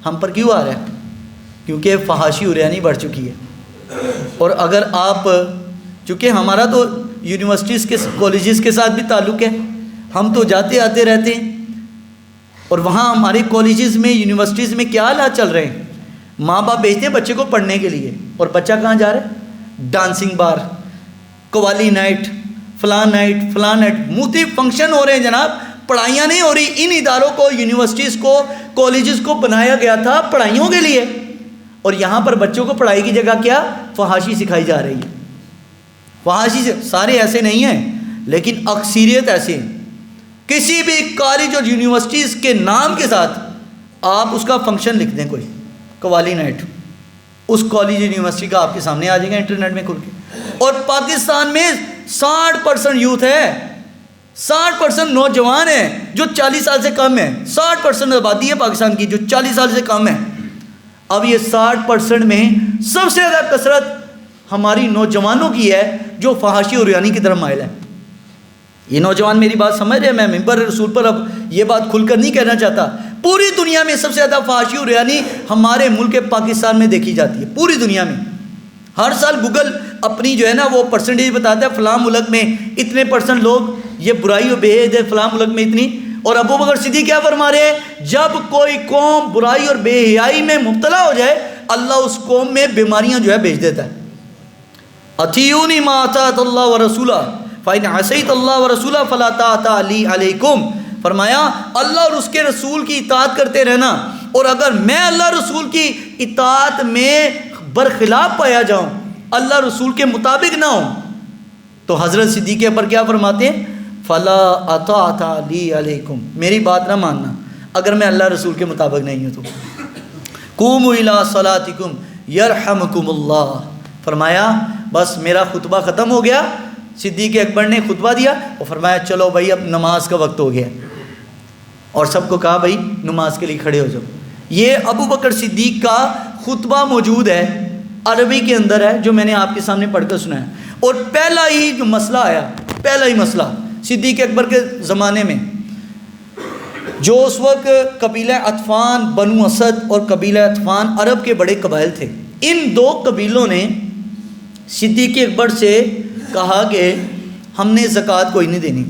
ہم پر کیوں آ رہا ہے؟ کیونکہ فحاشی عریانی بڑھ چکی ہے۔ اور اگر آپ، چونکہ ہمارا تو یونیورسٹیز کے کالجز کے ساتھ بھی تعلق ہے، ہم تو جاتے آتے رہتے ہیں، اور وہاں ہمارے کالجز میں یونیورسٹیز میں کیا حالات چل رہے ہیں؟ ماں باپ بھیجتے ہیں بچے کو پڑھنے کے لیے، اور بچہ کہاں جا رہا ہے؟ ڈانسنگ بار، قوالی نائٹ، فلان نائٹ، مختلف فنکشن ہو رہے ہیں جناب، پڑھائیاں نہیں ہو رہی۔ ان اداروں کو، یونیورسٹیز کو، کالجز کو بنایا گیا تھا پڑھائیوں کے لیے، اور یہاں پر بچوں کو پڑھائی کی جگہ کیا؟ فحاشی سکھائی جا رہی ہے۔ فحاشی سے سارے ایسے نہیں ہیں، لیکن اکثریت ایسے ہیں۔ کسی بھی کالج اور یونیورسٹیز کے نام کے ساتھ آپ اس کا فنکشن لکھ دیں، کوئی قوالی نائٹ، اس کالج یونیورسٹی کا آپ کے سامنے آ جائے گا انٹرنیٹ میں کھل کے۔ اور پاکستان میں 60% یوتھ ہے، 60% نوجوان ہیں جو 40 سال سے کم ہیں۔ 60% آبادی ہے پاکستان کی جو 40 سال سے کم ہے۔ اب یہ 60% میں سب سے زیادہ کثرت ہماری نوجوانوں کی ہے جو فحاشی اور عریانی کی طرف مائل ہے۔ یہ نوجوان میری بات سمجھ رہے ہیں، میں منبر رسول پر اب یہ بات کھل کر نہیں کہنا چاہتا۔ پوری دنیا میں سب سے زیادہ فحاشی اور عریانی ہمارے ملک پاکستان میں دیکھی جاتی ہے، پوری دنیا میں۔ ہر سال گوگل اپنی جو ہے نا وہ پرسنٹیج بتاتا ہے، فلاں ملک میں اتنے % لوگ یہ برائی و بے حیائی ہے، فلاں ملک میں اتنی۔ اور ابو بکر صدیق کیا فرما رہے ہیں؟ جب کوئی قوم برائی اور بے حیائی میں مبتلا ہو جائے، اللہ اس قوم میں بیماریاں جو ہے بھیج دیتا ہے۔ اطیعونی ما اطاعت اللہ ورسولہ فإن عصیت اللہ ورسولہ فلا طاعۃ لی علیکم۔ فرمایا اللہ اور اس کے رسول کی اطاعت کرتے رہنا، اور اگر میں اللہ رسول کی اطاعت میں برخلاف پایا جاؤں، اللہ رسول کے مطابق نہ ہوں، تو حضرت صدیق اکبر کیا فرماتے ہیں؟ فلا اطاعت لی علیکم، میری بات نہ ماننا اگر میں اللہ رسول کے مطابق نہیں ہوں تو۔ قوموا الی صلاتکم یرحمکم اللہ، فرمایا بس میرا خطبہ ختم ہو گیا۔ صدیق اکبر نے خطبہ دیا اور فرمایا چلو بھائی اب نماز کا وقت ہو گیا، اور سب کو کہا بھائی نماز کے لیے کھڑے ہو جاؤ۔ یہ ابو بکر صدیق کا خطبہ موجود ہے، عربی کے اندر ہے، جو میں نے آپ کے سامنے پڑھ کر سنا ہے۔ اور پہلا ہی جو مسئلہ آیا، پہلا ہی مسئلہ صدیق اکبر کے زمانے میں، جو اس وقت قبیلہ اطفان بنو اسد اور قبیلہ اطفان عرب کے بڑے قبائل تھے، ان دو قبیلوں نے صدیق اکبر سے کہا کہ ہم نے زکوٰۃ کوئی نہیں دینی۔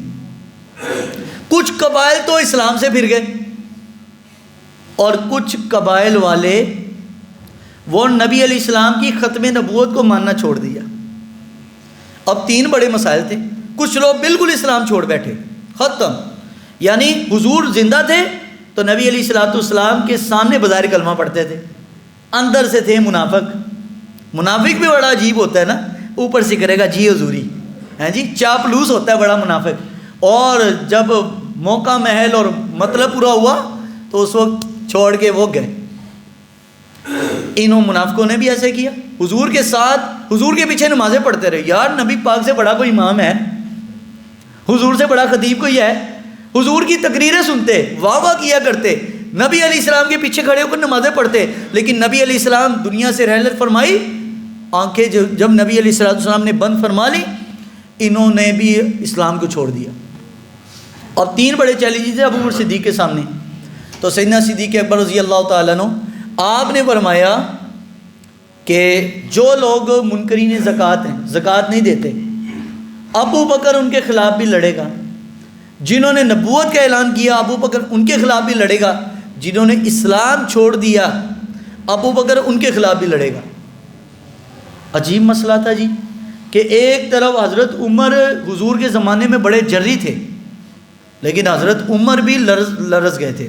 کچھ قبائل تو اسلام سے پھر گئے، اور کچھ قبائل والے وہ نبی علیہ السلام کی ختم نبوت کو ماننا چھوڑ دیا۔ اب تین بڑے مسائل تھے، کچھ لوگ بالکل اسلام چھوڑ بیٹھے، ختم، یعنی حضور زندہ تھے تو نبی علیہ السلام کے سامنے بظاہر کلمہ پڑھتے تھے، اندر سے تھے منافق۔ منافق بھی بڑا عجیب ہوتا ہے نا، اوپر سے کرے گا جی حضوری، ہیں جی، چاپلوس ہوتا ہے بڑا منافق، اور جب موقع محل اور مطلب پورا ہوا تو اس وقت چھوڑ کے وہ گئے۔ انہوں منافقوں نے بھی ایسے کیا، حضور کے ساتھ حضور کے پیچھے نمازیں پڑھتے رہے، یار نبی پاک سے بڑا کوئی امام ہے، حضور سے بڑا خطیب کوئی ہے، حضور کی تقریریں سنتے، واہ واہ کیا کرتے، نبی علیہ السلام کے پیچھے کھڑے ہو کر نمازیں پڑھتے، لیکن نبی علیہ السلام دنیا سے رحلت فرمائی، آنکھیں جب نبی علیہ السلام نے بند فرما لی، انہوں نے بھی اسلام کو چھوڑ دیا۔ اب تین بڑے چیلنجز ہیں ابو بکر صدیق کے سامنے۔ تو سیدنا صدیق اکبر رضی اللہ تعالیٰ عنہ، آپ نے فرمایا کہ جو لوگ منکرین زکوٰۃ ہیں، زکوٰۃ نہیں دیتے، ابو بکر ان کے خلاف بھی لڑے گا۔ جنہوں نے نبوت کا اعلان کیا ابو بکر ان کے خلاف بھی لڑے گا، جنہوں نے اسلام چھوڑ دیا ابو بکر ان کے خلاف بھی لڑے گا۔ عجیب مسئلہ تھا جی، کہ ایک طرف حضرت عمر حضور کے زمانے میں بڑے جری تھے، لیکن حضرت عمر بھی لرز گئے تھے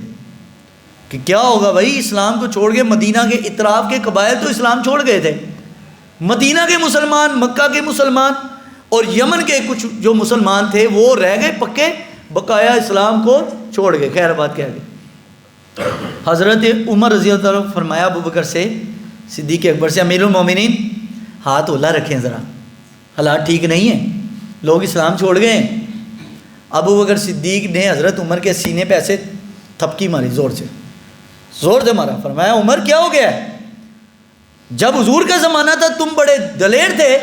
کہ کیا ہوگا بھائی، اسلام کو چھوڑ کے مدینہ کے اطراف کے قبائل تو اسلام چھوڑ گئے تھے، مدینہ کے مسلمان، مکہ کے مسلمان اور یمن کے کچھ جو مسلمان تھے وہ رہ گئے پکے، بقایا اسلام کو چھوڑ گئے، خیر بات کہہ گئے۔ حضرت عمر رضی اللہ عنہ فرمایا ابو بکر سے، صدیق اکبر سے، امیر المومنین ہاتھ اولا رکھیں ذرا، حالات ٹھیک نہیں ہیں، لوگ اسلام چھوڑ گئے ہیں۔ ابو بکر صدیق نے حضرت عمر کے سینے پہ ایسے تھپکی ماری، زور سے مارا، فرمایا عمر کیا ہو گیا ہے؟ جب حضور کا زمانہ تھا تم بڑے دلیر تھے،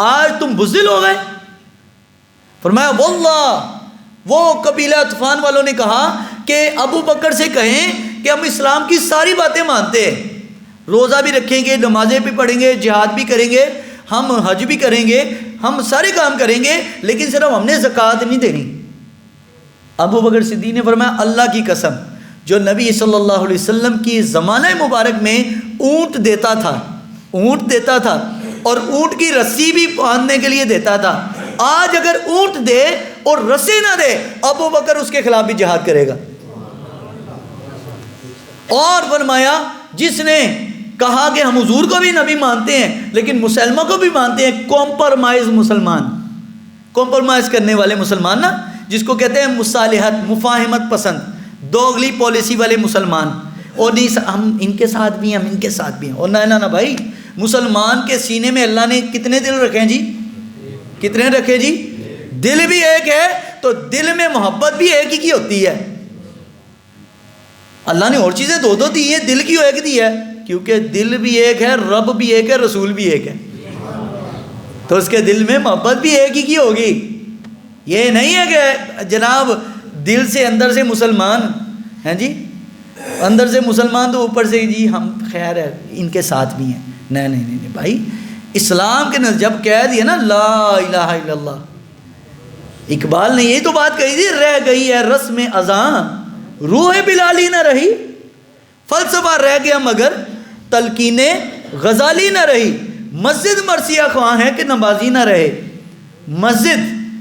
آج تم بزدل ہو گئے۔ فرمایا واللہ، وہ قبیلہ اطفان والوں نے کہا کہ ابو بکر سے کہیں کہ ہم اسلام کی ساری باتیں مانتے ہیں، روزہ بھی رکھیں گے، نمازیں بھی پڑھیں گے، جہاد بھی کریں گے، ہم حج بھی کریں گے، ہم سارے کام کریں گے، لیکن صرف ہم نے زکوٰۃ نہیں دینی۔ ابو بکر صدیق نے فرمایا اللہ کی قسم، جو نبی صلی اللہ علیہ وسلم کی زمانہ مبارک میں اونٹ دیتا تھا اور اونٹ کی رسی بھی باندھنے کے لیے دیتا تھا، آج اگر اونٹ دے اور رسی نہ دے ابو بکر اس کے خلاف بھی جہاد کرے گا۔ اور فرمایا جس نے کہا کہ ہم حضور کو بھی نبی مانتے ہیں لیکن مسلموں کو بھی مانتے ہیں، کمپرمائز مسلمان، کمپرمائز کرنے والے مسلمان نا، جس کو کہتے ہیں مصالحت، مفاہمت پسند، دوگلی پالیسی والے مسلمان، اور نہیں ہم ان کے ساتھ بھی ہیں، ہم ان کے ساتھ بھی ہیں، اور نہ بھائی، مسلمان کے سینے میں اللہ نے کتنے دل رکھے ہیں جی؟ کتنے رکھے جی؟ دل بھی ایک ہے، تو دل میں محبت بھی ایک ہی کی ہوتی ہے۔ اللہ نے اور چیزیں دو دی ہیں، دل کی ایک دی ہے، کیونکہ دل بھی ایک ہے، رب بھی ایک ہے، رسول بھی ایک ہے، تو اس کے دل میں محبت بھی ایک ہی کی ہوگی۔ یہ نہیں ہے کہ جناب دل سے اندر سے مسلمان ہیں جی، اندر سے مسلمان تو اوپر سے جی ہم خیر ہے ان کے ساتھ بھی ہیں، نہیں بھائی، اسلام کے جب کہہ دیا نا لا الہ الا اللہ، اقبال نے یہی تو بات کہی تھی، رہ گئی ہے رسم اذاں روح بلالی نہ رہی، فلسفہ رہ گیا مگر تلقین غزالی نہ رہی، مسجد مرثیہ خواہ ہے کہ نمازی نہ رہے۔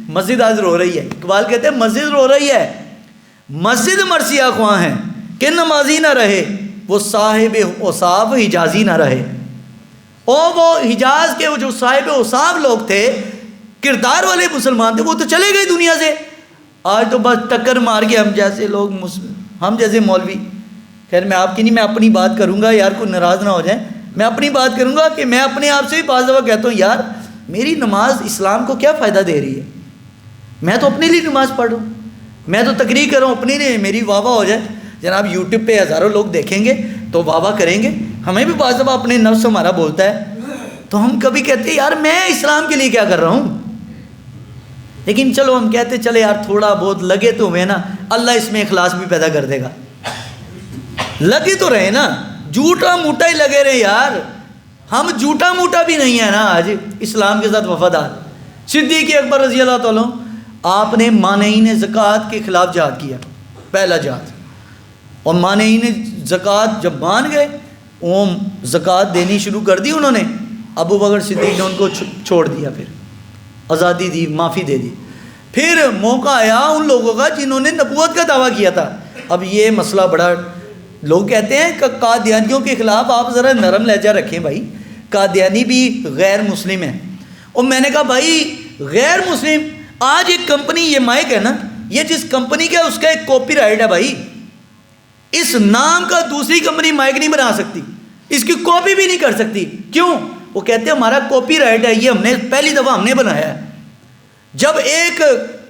مسجد آج رو رہی ہے، اقبال کہتے ہیں مسجد رو رہی ہے، مسجد مرثیہ خواہ ہے کہ نمازی نہ رہے، وہ صاحب اوصاف حجازی نہ رہے. اور وہ حجاز کے وہ جو صاحب اوصاف لوگ تھے، کردار والے مسلمان تھے، وہ تو چلے گئے دنیا سے. آج تو بس ٹکر مار کے ہم جیسے لوگ، ہم جیسے مولوی، خیر میں آپ کی نہیں، میں اپنی بات کروں گا، یار کوئی ناراض نہ ہو جائیں. میں اپنی بات کروں گا کہ میں اپنے آپ سے بھی بعض دفعہ کہتا ہوں یار میری نماز اسلام کو کیا فائدہ دے رہی ہے. میں تو اپنے لیے نماز پڑھ رہا ہوں، میں تو تقریر کر رہا ہوں اپنے لیے، میری واہ واہ ہو جائے. جناب یوٹیوب پہ ہزاروں لوگ دیکھیں گے تو واہ واہ کریں گے. ہمیں بھی بعض دفعہ اپنے نفس ہمارا بولتا ہے تو ہم کبھی کہتے ہیں یار میں اسلام کے لیے کیا کر رہا ہوں. لیکن چلو ہم کہتے چلے یار تھوڑا بہت لگے تو ہوئے نا، اللہ اس میں اخلاص بھی پیدا کر دے گا. لگے تو رہے نا، جھوٹا موٹا ہی لگے رہے یار. ہم جھوٹا موٹا بھی نہیں ہے نا آج اسلام کے ساتھ وفادار. صدیق اکبر رضی اللہ تعالیٰ آپ نے مانعین زکوٰۃ کے خلاف جہاد کیا، پہلا جہاد. اور مانعین زکوٰۃ جب مان گئے وہ زکوٰۃ دینی شروع کر دی انہوں نے. ابو بکر صدیق نے ان کو چھوڑ دیا، پھر آزادی دی، معافی دے دی. پھر موقع آیا ان لوگوں کا جنہوں نے نبوت کا دعویٰ کیا تھا. اب یہ مسئلہ بڑا، لوگ کہتے ہیں کہ قادیانیوں کے خلاف آپ ذرا نرم لہجہ رکھیں بھائی، قادیانی بھی غیر مسلم ہیں. اور میں نے کہا بھائی غیر مسلم، آج ایک کمپنی، یہ مائک ہے نا، یہ جس کمپنی کا اس کا ایک کاپی رائٹ ہے بھائی. اس نام کا دوسری کمپنی مائک نہیں بنا سکتی، اس کی کاپی بھی نہیں کر سکتی. کیوں؟ وہ کہتے ہیں ہمارا کاپی رائٹ ہے، یہ ہم نے پہلی دفعہ ہم نے بنایا ہے. جب ایک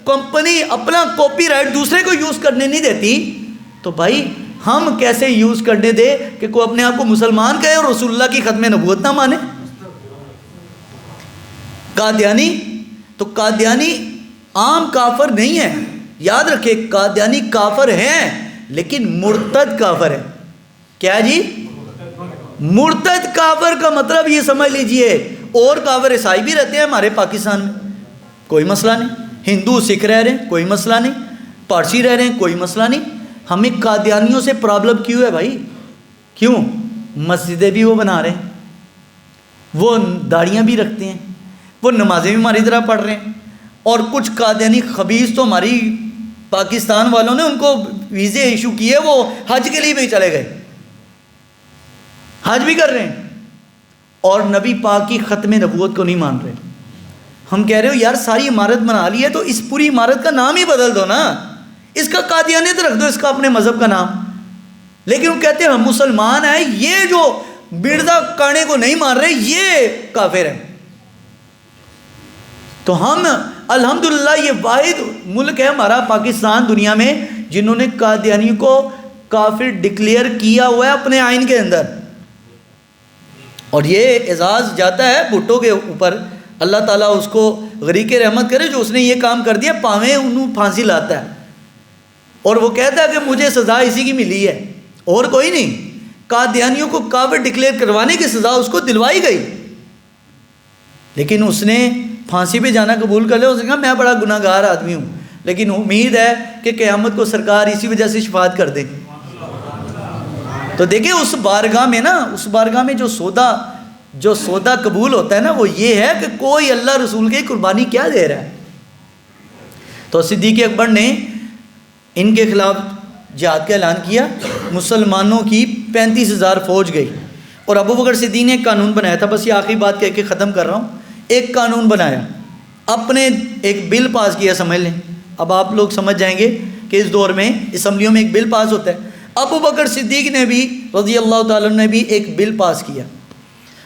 کمپنی اپنا کاپی رائٹ دوسرے کو یوز کرنے نہیں دیتی تو بھائی ہم کیسے یوز کرنے دے کہ کوئی اپنے آپ کو مسلمان کہے اور رسول اللہ کی ختم نبوت نہ مانے. قادیانی تو قادیانی عام کافر نہیں ہے، یاد رکھے قادیانی کافر ہیں لیکن مرتد کافر ہے. کیا جی؟ مرتد کافر کا مطلب یہ سمجھ لیجئے، اور کافر عیسائی بھی رہتے ہیں ہمارے پاکستان میں، کوئی مسئلہ نہیں. ہندو سکھ رہ رہے ہیں، کوئی مسئلہ نہیں. پارسی رہ رہے ہیں، کوئی مسئلہ نہیں. ہمیں قادیانیوں سے پرابلم کیوں ہے بھائی؟ کیوں؟ مسجدیں بھی وہ بنا رہے ہیں، وہ داڑیاں بھی رکھتے ہیں، وہ نمازیں بھی ہماری طرح پڑھ رہے ہیں. اور کچھ قادیانی خبیث تو ہماری پاکستان والوں نے ان کو ویزے ایشو کیے، وہ حج کے لیے بھی چلے گئے، حج بھی کر رہے ہیں اور نبی پاک کی ختم نبوت کو نہیں مان رہے. ہم کہہ رہے ہو یار ساری عمارت بنا لی ہے تو اس پوری عمارت کا نام ہی بدل دو نا، اس کا قادیانیت رکھ دو، اس کا اپنے مذہب کا نام. لیکن وہ کہتے ہیں ہم مسلمان ہیں، یہ جو مرزا کانے کو نہیں مان رہے یہ کافر ہیں. تو ہم الحمدللہ یہ واحد ملک ہے ہمارا پاکستان دنیا میں جنہوں نے قادیانی کو کافر ڈکلیئر کیا ہوا ہے اپنے آئین کے اندر. اور یہ اعزاز جاتا ہے بھٹو کے اوپر، اللہ تعالیٰ اس کو غریق رحمت کرے جو اس نے یہ کام کر دیا. پاویں انہوں پھانسی لاتا ہے اور وہ کہتا ہے کہ مجھے سزا اسی کی ملی ہے اور کوئی نہیں. قادیانیوں کو کافر ڈکلیئر کروانے کی سزا اس کو دلوائی گئی، لیکن اس نے پھانسی پہ جانا قبول کر لیا. اس نے کہا میں بڑا گناہ گار آدمی ہوں، لیکن امید ہے کہ قیامت کو سرکار اسی وجہ سے شفاعت کر دے. تو دیکھیں اس بارگاہ میں نا، اس بارگاہ میں جو سودا قبول ہوتا ہے نا وہ یہ ہے کہ کوئی اللہ رسول کی قربانی کیا دے رہا ہے. تو صدیق اکبر نے ان کے خلاف جہاد کا اعلان کیا. مسلمانوں کی 35,000 فوج گئی اور ابو بکر صدیق نے ایک قانون بنایا تھا. بس یہ آخری بات کہہ کے ختم کر رہا ہوں. ایک قانون بنایا، اپنے ایک بل پاس کیا، سمجھ لیں. اب آپ لوگ سمجھ جائیں گے کہ اس دور میں اسمبلیوں میں ایک بل پاس ہوتا ہے. ابو بکر صدیق نے بھی رضی اللہ تعالیٰ نے بھی ایک بل پاس کیا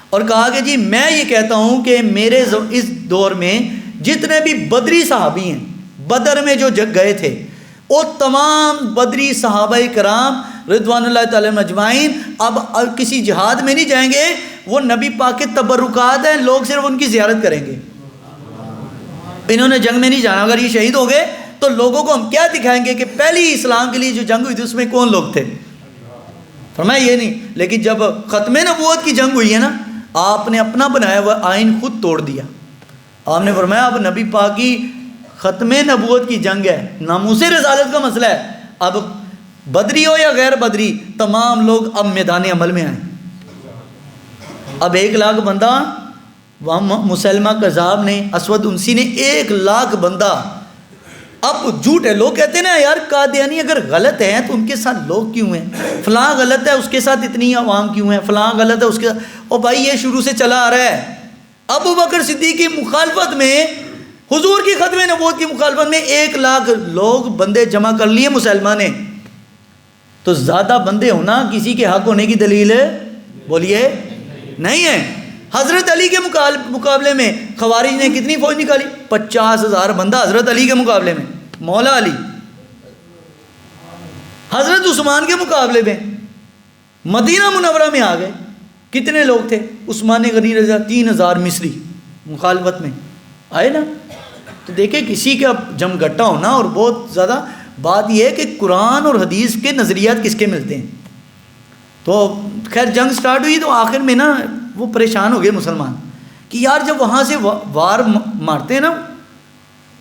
اور کہا کہ جی میں یہ کہتا ہوں کہ میرے اس دور میں جتنے بھی بدری صحابی ہیں، بدر میں جو گئے تھے، وہ تمام بدری صحابہ کرام رضوان اللہ تعالیٰ اجمعین اب کسی جہاد میں نہیں جائیں گے. وہ نبی پاک کے تبرکات ہیں، لوگ صرف ان کی زیارت کریں گے. انہوں نے جنگ میں نہیں جانا. اگر یہ شہید ہو گئے تو لوگوں کو ہم کیا دکھائیں گے کہ پہلی اسلام کے لیے جو جنگ ہوئی تھی اس میں کون لوگ تھے؟ فرمایا یہ نہیں. لیکن جب ختم نبوت کی جنگ ہوئی ہے نا، آپ نے اپنا بنایا ہوا آئین خود توڑ دیا. آپ نے فرمایا اب نبی پاک کی ختم نبوت کی جنگ ہے، ناموس رسالت کا مسئلہ ہے. اب بدری ہو یا غیر بدری، تمام لوگ اب میدان عمل میں آئیں. اب 1,00,000 بندہ، وہاں مسلمہ کذاب نے، اسود انسی نے 1,00,000 بندہ اب جھوٹ ہے، لوگ کہتے ہیں نا یار قادیانی اگر غلط ہیں تو ان کے ساتھ لوگ کیوں ہیں، فلاں غلط ہے اس کے ساتھ اتنی عوام کیوں ہیں، فلاں غلط ہے اس کے ساتھ، او بھائی یہ شروع سے چلا آ رہا ہے۔ ابو بکر صدیق کی مخالفت میں، حضور کی ختم نبوت کی مخالفت میں 1,00,000 لوگ بندے جمع کر لیے مسلمان نے، تو زیادہ بندے ہونا کسی کے حق ہونے کی دلیل ہے؟ بولیے نہیں ہے۔ حضرت علی کے مقابلے میں خوارج نے کتنی فوج نکالی؟ 50,000 بندہ حضرت علی کے مقابلے میں، مولا علی۔ حضرت عثمان کے مقابلے میں مدینہ منورہ میں آ گئے، کتنے لوگ تھے؟ عثمان غنی رضی اللہ 3,000 مصری مخالفت میں آئے نا۔ تو دیکھیں کسی کا جمگٹا ہونا، اور بہت زیادہ بات یہ ہے کہ قرآن اور حدیث کے نظریات کس کے ملتے ہیں۔ تو خیر جنگ سٹارٹ ہوئی تو آخر میں نا وہ پریشان ہو گئے مسلمان کہ یار جب وہاں سے وار مارتے ہیں نا،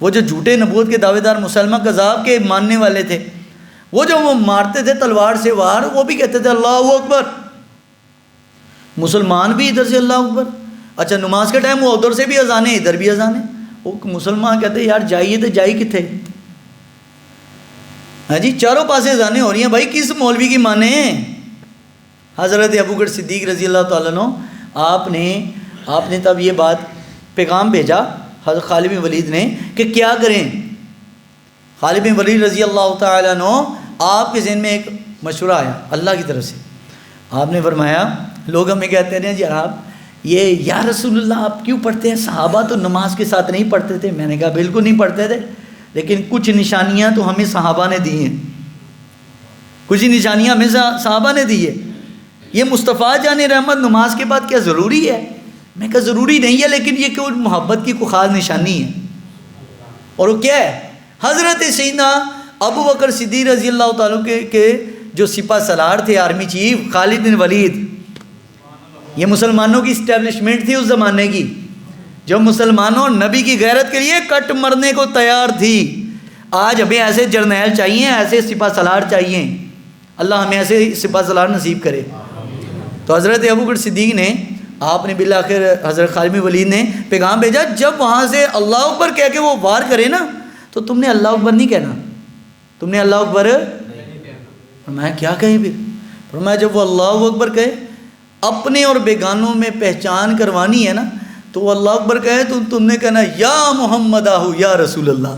وہ جو جھوٹے نبوت کے دعوے دار مسلمہ کذاب کے ماننے والے تھے، وہ جو وہ مارتے تھے تلوار سے وار، وہ بھی کہتے تھے اللہ اکبر، مسلمان بھی ادھر سے اللہ اکبر۔ اچھا نماز کے ٹائم وہ ادھر سے بھی اذانیں ادھر بھی اذانیں، وہ مسلمان کہتے ہیں یار جائیے تو جائی کتنے؟ ہاں جی چاروں پاسے اذانیں ہو رہی ہیں، بھائی کس مولوی کی مانیں؟ حضرت ابوبکر صدیق رضی اللہ تعالیٰ عنہ آپ نے تب یہ بات پیغام بھیجا حضرت خالد بن ولید نے کہ کیا کریں۔ خالد بن ولید رضی اللہ تعالیٰ عنہ آپ کے ذہن میں ایک مشورہ آیا اللہ کی طرف سے۔ آپ نے فرمایا لوگ ہمیں کہتے ہیں جی آپ یہ یا رسول اللہ آپ کیوں پڑھتے ہیں؟ صحابہ تو نماز کے ساتھ نہیں پڑھتے تھے۔ میں نے کہا بالکل نہیں پڑھتے تھے، لیکن کچھ نشانیاں تو ہمیں صحابہ نے دی ہیں، کچھ نشانیاں ہمیں صحابہ نے دی ہے۔ یہ مصطفیٰ جان رحمت نماز کے بعد کیا ضروری ہے؟ میں کہا ضروری نہیں ہے، لیکن یہ کہ محبت کی کوئی خاص نشانی ہے، اور وہ کیا ہے؟ حضرت سیدنا ابو بکر صدیق رضی اللہ تعالیٰ کے جو سپہ سالار تھے، آرمی چیف خالد بن ولید، یہ مسلمانوں کی اسٹیبلشمنٹ تھی اس زمانے کی، جو مسلمانوں نبی کی غیرت کے لیے کٹ مرنے کو تیار تھی۔ آج ہمیں ایسے جرنیل چاہیے، ایسے سپہ سالار چاہیے، اللہ ہمیں ایسے سپہ سالار نصیب کرے۔ تو حضرت ابوبکر صدیق نے، آپ نے بالآخر حضرت خالد بن ولید نے پیغام بھیجا، جب وہاں سے اللہ اکبر کہہ کے وہ وار کرے نا تو تم نے اللہ اکبر نہیں کہنا، تم نے اللہ اکبر فرمایا کیا کہیں پھر؟ فرمایا جب وہ اللہ اکبر کہے، اپنے اور بیگانوں میں پہچان کروانی ہے نا، تو وہ اللہ اکبر کہے تو تم نے کہنا یا محمد آہو یا رسول اللہ۔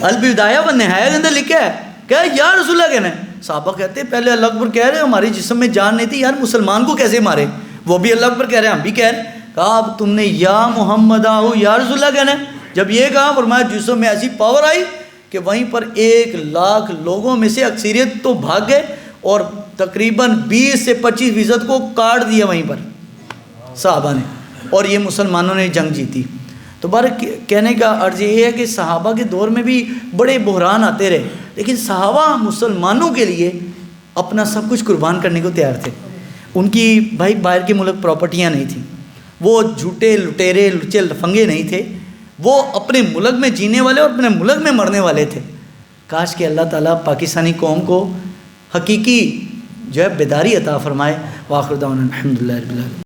البدایہ والنہایہ کے اندر لکھا ہے کہ یا رسول اللہ کہنا ہے۔ صحابہ کہتے ہیں پہلے اللہ اکبر کہہ رہے، ہماری جسم میں جان نہیں تھی، یار مسلمان کو کیسے مارے؟ وہ بھی اللہ اکبر کہہ رہے ہیں، ہم بھی کہہ رہے ہیں۔ کہا اب تم نے یا محمد آہو یا رسول اللہ کہنا ہے۔ جب یہ کہا فرمایا جسم میں ایسی پاور آئی کہ وہیں پر 1,00,000 لوگوں میں سے اکثریت تو بھاگ گئے، اور تقریباً 20 سے 25% کو کاٹ دیا وہیں پر صحابہ نے، اور یہ مسلمانوں نے جنگ جیتی۔ تو بار کہنے کا عرض یہ ہے کہ صحابہ کے دور میں بھی بڑے بحران آتے رہے، لیکن صحابہ مسلمانوں کے لیے اپنا سب کچھ قربان کرنے کو تیار تھے۔ ان کی بھائی باہر کے ملک پراپرٹیاں نہیں تھیں، وہ جھوٹے لٹیرے لچے لفنگے نہیں تھے، وہ اپنے ملک میں جینے والے اور اپنے ملک میں مرنے والے تھے۔ کاش کہ اللہ تعالیٰ پاکستانی قوم کو حقیقی جو ہے بیداری عطا فرمائے۔ وآخر دعوانا الحمدللہ رب العالمین۔